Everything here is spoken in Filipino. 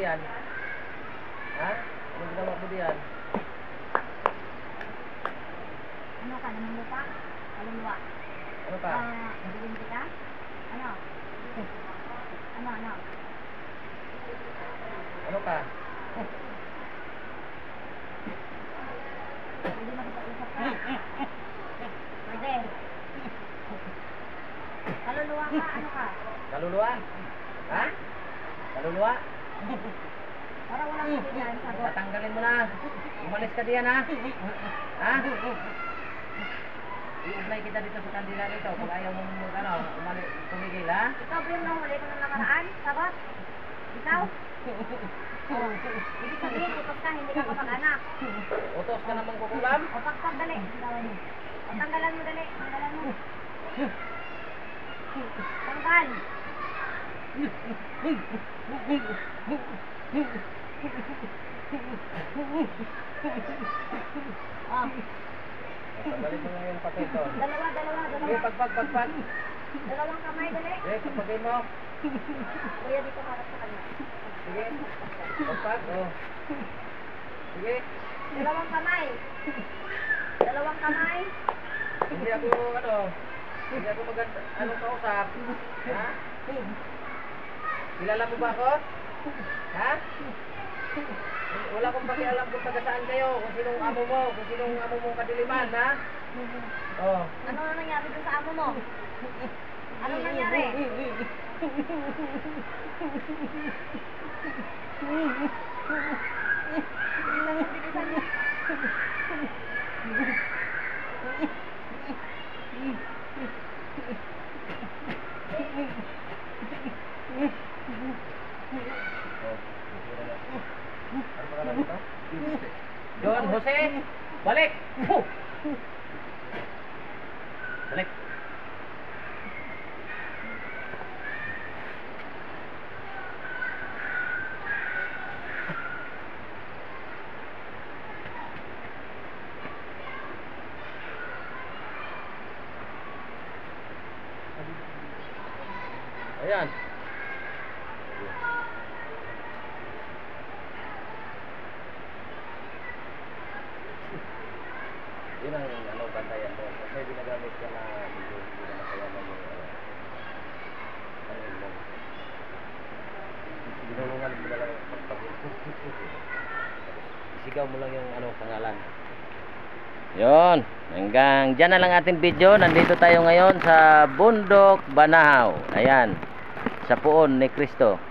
diyan? Ha? Anong ginawa mo diyan? Ano ka? Naman mo pa? Kaluluwa. Ano pa? Nabigyan kita? Ano? Ano? Ano pa? Pwede makipag-usap ka. Pwede. Kaluluwa ka? Ano ka? Kaluluwa? Ha? Kaluluwa? Para walang kailangan sagot. Tatanggalin mo na. Umalis ka diyan, ha? Ha? I-ugnay kita dito sa kandila nito. Kung ayaw mo tumigil, ha? Ikaw ba yung nahuli ko ng nakaraan? Sagot? Ikaw? Oh. Ibig sabihin, utos ka, hindi ka kapag-anak. Utos ka namang kukulam? O, pagpag, dali. O, tanggalan mo, dali. Tanggalan mo. Tanggal. Oh. Tanggalin mo nga yung papel to. Dalawa. Okay, pagpag. Dalawang kamay, dali. Okay, pagpagin mo. Kuya, dito harap sa kanya. Sige. Pagpag, oh. Sige. Dalawang kamay. Hindi ako kausap. Ha? Kilala mo ba ako? Ha? Wala akong pakialam kung taga saan kayo, kung sinong amo mo kadiliman, ha? Oh. Ano nangyari dun sa amo mo? Anong nangyari? John Jose, balik! Balik! Ayan. Yun ang bantayan mo. Kung may ginagamit ka na hindi na makayaman mo. Ano mo? Binulungan mo na lang isigaw mo lang yung pangalan. Yon, hanggang dyan na lang ating video. Nandito tayo ngayon sa Bundok Banahaw. Ayan, sa Puon ni Cristo.